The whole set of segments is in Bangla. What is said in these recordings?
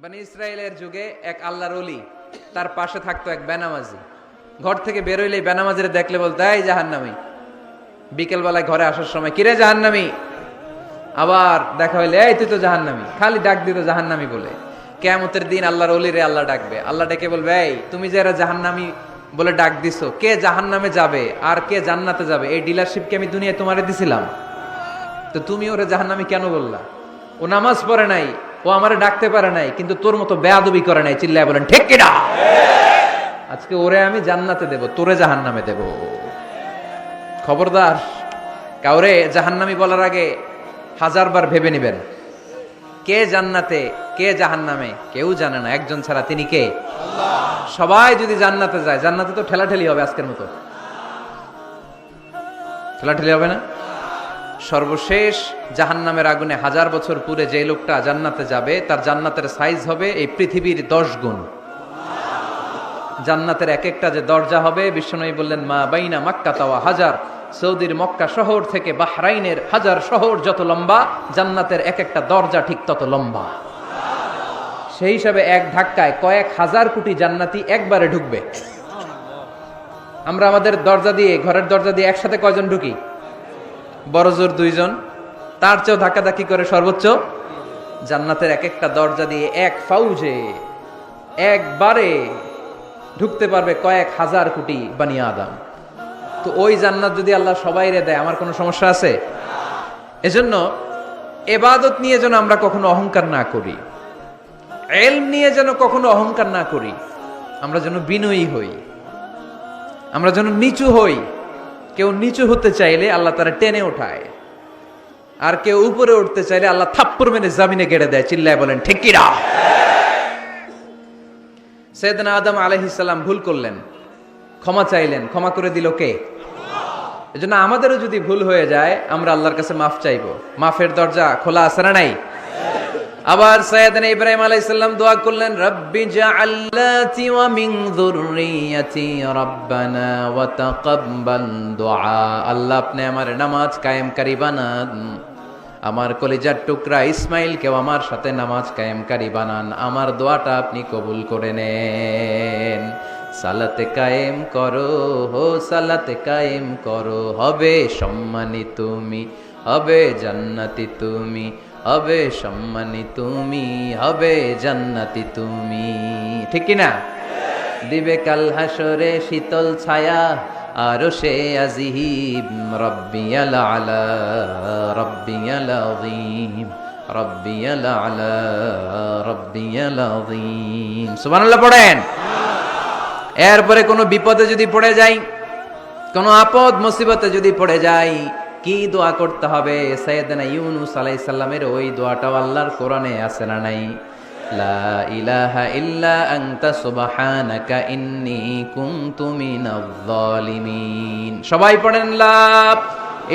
বনি ইসরায়েলের যুগে এক আল্লাহর ওলি, তার পাশে থাকতো এক বেনামাজি। ঘর থেকে বেরোইলে বেনামাজিরে দেখলে বলতো, এই জাহান্নামী। বিকেলবেলায় ঘরে আসার সময়, কিরে জাহান্নামী। আবার দেখা হইলে, এই তুই তো জাহান্নামী। খালি ডাক দিত জাহান্নামী বলে। কিয়ামতের দিন আল্লাহর ওলিরে আল্লাহ ডাকবে। আল্লাহ ডেকে বলবে, এই তুমি যে এরা জাহান্নামী বলে ডাক দিছো, কে জাহান্নামে যাবে আর কে জান্নাতে যাবে, এই ডিলারশিপকে আমি দুনিয়ায় তোমারে দিছিলাম, তো তুমি ওরে জাহান্নামী কেন বললা? ও নামাজ পড়ে নাই, ও আমারে ডাকতে পারে নাই, কিন্তু তোর মতো বেয়াদবি করে নাই। চিল্লায় বলেন ঠিক কিনা? আজকে ওরে আমি জান্নাতে দেব, তোরে জাহান্নামে দেব। খবরদার, কাউরে জাহান্নামী বলার আগে 1000 বার ভেবে নেবেন। কে জান্নাতে কে জাহান্নামে কেউ জানে না, একজন ছাড়া, তিনি কে? সবাই যদি জান্নাতে যায়, জান্নাতে তো ঠেলাঠেলি হবে আজকের মতো। ঠেলাঠেলি হবে না? সর্বশেষ জাহান্নামের আগুনে 1000 বছর পুরে যে লোকটা জান্নাতে যাবে, তার জান্নাতের সাইজ হবে এই পৃথিবীর 10 গুণ। জান্নাতের এক একটা যে দরজা হবে, বিশ্বনবী বললেন, মা বাইনা মাক্কা তাওয়া হাজার। সৌদির মক্কা শহর থেকে বাহরাইনের হাজার শহর যত লম্বা, জান্নাতের এক একটা দরজা ঠিক তত লম্বা। সেই হিসাবে এক ধাক্কায় কয়েক হাজার কোটি জান্নাতি একবারে ঢুকবে। আমরা আমাদের দরজা দিয়ে, ঘরের দরজা দিয়ে একসাথে কয়জন ঢুকি? বড় জোর 2 জন, তার চেয়েও ধাক্কাধাক্কি করে সর্বোচ্চ। জান্নাতের এক একটা দরজা দিয়ে এক ফাউজে একবারে ঢুকতে পারবে কয়েক হাজার কোটি বানি আদম। তো ওই জান্নাত যদি আল্লাহ সবাইরে দেয়, আমার কোনো সমস্যা আছে? এজন্য ইবাদত নিয়ে যেন আমরা কখনো অহংকার না করি, ইলম নিয়ে যেন কখনো অহংকার না করি। আমরা যেন বিনয়ী হই, আমরা যেন নিচু হই। কেউ নিচু হতে চাইলে আল্লাহ তারা টেনে ওঠায়, আর কেউ উপরে উঠতে চাইলে আল্লাহ থাপ্পড় মেরে জামিনে গেড়ে দেয়। চিল্লায় বলেন ঠিক কিনা? সাইয়েদনা আদম আলাইহিস সালাম ভুল করলেন, ক্ষমা চাইলেন, ক্ষমা করে দিল কে? এজন্য আমাদেরও যদি ভুল হয়ে যায়, আমরা আল্লাহর কাছে মাফ চাইবো। মাফের দরজা খোলা আছে না নাই? আবার সাইয়েদনা ইব্রাহিম আলাইহিস সালাম দোয়া করলেন, রব্বি জাআল্লাতি ওয়া মিন যুররিয়াতি রব্বানা ওয়া তাকাব্বাল দুআ। আল্লাহ, আপনি আমার নামাজ কায়েমকারী বানান, আমার কলিজার টুকরা ইসমাইলকেও আমার সাথে নামাজ কায়েমকারী বানান, আমার দোয়াটা আপনি কবুল করে নেন। সালাতে কায়েম করো, হো সালাতে কায়েম করো, হবে সম্মানী তুমি, হবে জান্নাতি তুমি, হবে সম্মানী তুমি, হবে জান্নাতি তুমি। ঠিক কি না? দিবে কাল হাসরে শীতল ছায়া, আরশে আজিম, রব্বিয়াল আলা, রব্বিয়াল আযীম, রব্বিয়াল আলা, রব্বিয়াল আযীম। সুবহানাল্লাহ পড়েন। এরপরে কোনো বিপদে যদি পড়ে যাই, কোনো আপদ মুসিবতে যদি পড়ে যাই, কি দোয়া করতে হবে? সাইয়েদনা ইউনূস আলাইহিস সালামের ওই দোয়াটাও আল্লাহর কোরআনে আছে না নাই? লা ইলাহা ইল্লা আনতা সুবহানাকা ইন্নী কুনতু মিনাজ জালিমিন। সবাই পড়েন, লা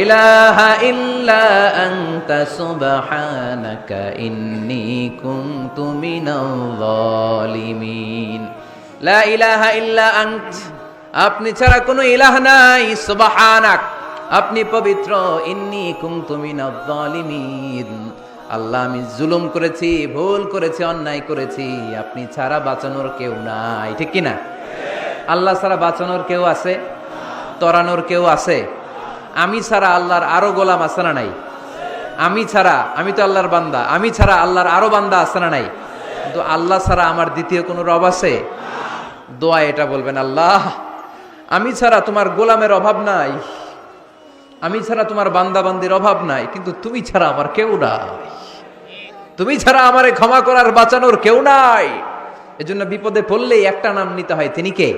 ইলাহা ইল্লা আনতা সুবহানাকা ইন্নী কুনতু মিনাজ জালিমিন। লা ইলাহা ইল্লা আনত, আপনি ছাড়া কোনো ইলাহ নাই, সুবহানাক, আপনি পবিত্র, ইন্নী কুনতু মিনাজ জালিমিন, আল্লাহ আমি জুলুম করেছি, ভুল করেছি, অন্যায় করেছি, আপনি ছাড়া বাঁচানোর কেউ নাই। ঠিক কি না? আল্লাহ ছাড়া বাঁচানোর কেউ আছে? তরানোর কেউ আছে? আমি ছাড়া আল্লাহর আরো গোলাম আছে না নাই? আমি ছাড়া, আমি তো আল্লাহর বান্দা, আমি ছাড়া আল্লাহর আরো বান্দা আছে না নাই? কিন্তু আল্লাহ ছাড়া আমার দ্বিতীয় কোনো রব আছে? দোয়া এটা বলবেন, আল্লাহ আমি ছাড়া তোমার গোলামের অভাব নাই, আমি ছাড়া তোমার বান্দা বান্দির অভাব নাই, কিন্তু তুমি ছাড়া আমার কেউ নাই, তুমি ছাড়া আমারে ক্ষমা করার বাঁচানোর কেউ নাই। এজন্য বিপদে পড়লেই একটা নাম নিতে হয়, তিনি কে?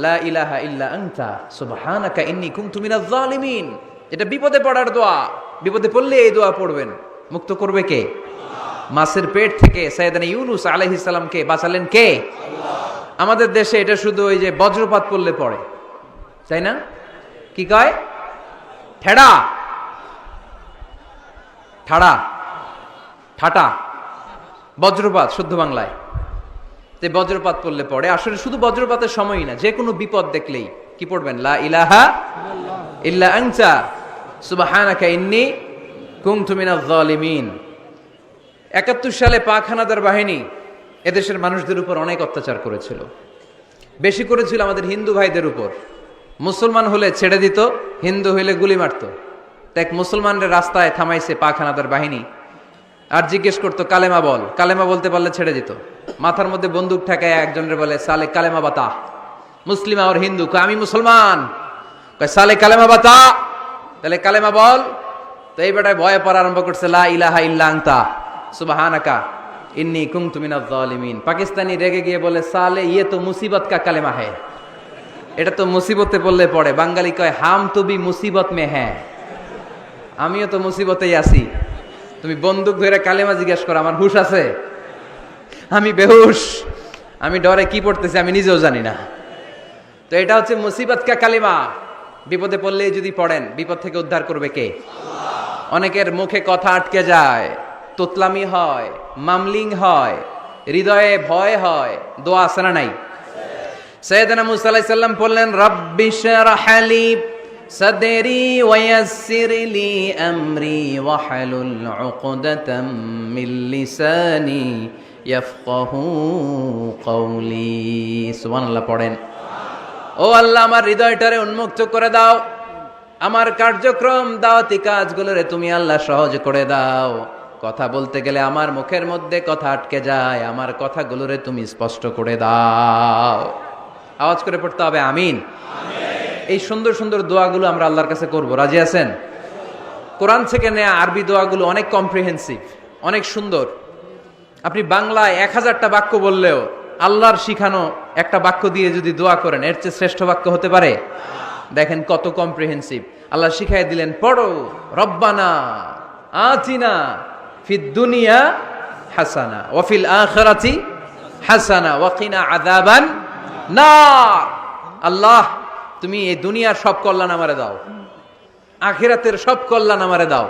লা ইলাহা ইল্লা আনতা সুবহানাকা ইন্নী কুনতু মিনাজ জালিমিন। এটা বিপদে পড়ার দোয়া। বিপদে পড়লে এই দোয়া পড়বেন। মুক্ত করবে কে? মাছের পেট থেকে সাইয়েদনা ইউনূস আলাইহিস সালামকে বাঁচালেন কে? আমাদের দেশে এটা শুধু ওই যে বজ্রপাত পড়লে পড়ে, তাই না? কি কয়? ঠেড়া, ঠাড়া, ঠাটা, বজ্রপাত শুদ্ধ বাংলায়। যে বজ্রপাত পড়লে পড়ে, আসলে শুধু বজ্রপাতের সময়ই না, যে কোনো বিপদ দেখলেই কি পড়বেন? লা ইলাহা ইল্লা আনতা সুবহানাকা ইন্নী কুনতু মিনাজ জালিমিন। 71 সালে পাক হানাদার বাহিনী এদেশের মানুষদের উপর অনেক অত্যাচার করেছিল। বেশি করেছিল আমাদের হিন্দু ভাইদের উপর। মুসলমান হলে ছেড়ে দিত, হিন্দু হইলে গুলি মারত। এক মুসলমানদের রাস্তায় থামাইছে পাক হানাদার বাহিনী, আর জিজ্ঞেস করতো কালেমা বল, কালেমা বলতে পারলে ছেড়ে দিত। মাথার মধ্যে বন্দুক ঠেকায় একজনের বলে সালে কালেমা বাতা, মুসলিম আর হিন্দু, আমি মুসলমান, সালে কালেমা বাতা, তাহলে কালেমা বল। তো এই বেটায় ভয়ে পড়া আরম্ভ করছে, লা ইলাহা ইল্লা আনতা সুবহানাকা ইন্নী কুনতু মিনাজ জালিমিন। পাকিস্তানি রেগে গিয়ে বলে সালে ইয়ে তো মুসিবত কা কালেমা হ্যায়, এটা তো মুসিবতে পড়লে পড়ে। বাঙালি কয় হাম তো বি মুসিবত মে হ্যাঁ, আমিও তো মুসিবতেই আছি। তুমি বন্দুক ধরে কালেমা জিজ্ঞাসা করো, আমার হুশ আছে? আমি বেহুশ, আমি ডরে কি পড়তেছি আমি নিজেও জানি না। তো এটা হচ্ছে মুসিবত কা কালিমা। বিপদে পড়লে যদি পড়েন, বিপদ থেকে উদ্ধার করবে কে? অনেকের মুখে কথা আটকে যায়, তোতলামি হয়, মামলিং হয়, হৃদয়ে ভয় হয়, দোয়া আছে না নাই? সাইয়েদনা মুসা আলাইহিস সালাম বললেন, রাব্বি শরহ লি সাদরি ওয়ায়াসসির লি আমরি ওয়াহলুল উকদাতাম মিন লিসানি ইয়াফকাহু কওলি। সুবহানাল্লাহ পড়েন। ও আল্লাহ, আমার হৃদয়টারে উন্মুক্ত করে দাও, আমার কার্যক্রম দাওয়াতি কাজগুলোরে তুমি আল্লাহ সহজ করে দাও। কথা বলতে গেলে আমার মুখের মধ্যে কথা আটকে যায়, আমার কথাগুলোরে তুমি স্পষ্ট করে দাও। আওয়াজ করে পড়তে হবে আমিন। এই সুন্দর সুন্দর দোয়াগুলো আমরা আল্লাহর কাছে করব, রাজি আছেন? কোরআন থেকে নেয়া আরবি দোয়াগুলো অনেক কম্প্রিহেন্সিভ, অনেক সুন্দর। আপনি বাংলায় 1000টা বাক্য বললেও আল্লাহর শিখানো একটা বাক্য দিয়ে যদি দোয়া করেন, এর চেয়ে শ্রেষ্ঠ বাক্য হতে পারে? দেখেন কত কম্প্রিহেন্সিভ। আল্লাহ শিখাই দিলেন, পড়ো রব্বানা আতিনা ফিদ দুনিয়া হাসানা ওয়া ফিল আখিরাতি হাসানা ওয়া কিনা আযাবান নার। আল্লাহ, তুমি এই দুনিয়ার সব কল্যাণ আমারে দাও, আখিরাতের সব কল্যাণ আমারে দাও,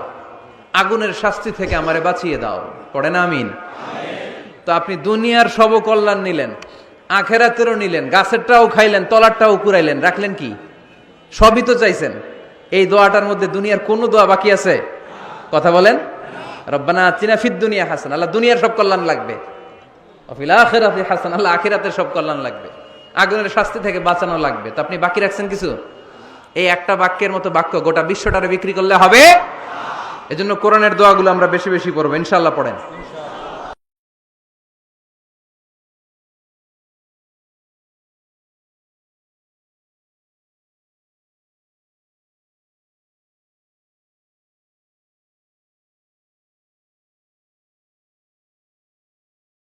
আগুনের শাস্তি থেকে আমারে বাঁচিয়ে দাও। পড়েন আমিন। তো আপনি দুনিয়ার সব কল্যাণ নিলেন, আখেরাতেরও নিলেন, গাছেরটাও খাইলেন, তলারটাও কুড়াইলেন, রাখলেন কি? সবই তো চাইছেন। এই দোয়াটার মধ্যে দুনিয়ার কোনো দোয়া বাকি আছে? কথা বলেন। রব্বানা আতিনা ফিদ দুনিয়া হাসান, আল্লাহ দুনিয়ার সব কল্যাণ লাগবে। ওয়া ফিল আখিরাতি হাসান, আল্লাহ আখিরাতের সব কল্যাণ লাগবে, আগুনের শাস্তি থেকে বাঁচানো লাগবে। তো আপনি বাকি রাখছেন কিছু? এই একটা বাক্যের মতো বাক্য গোটা বিশ্বটারে বিক্রি করলে হবে। এজন্য কোরআনের দোয়াগুলো আমরা বেশি বেশি পড়বো ইনশাআল্লাহ। পড়েন।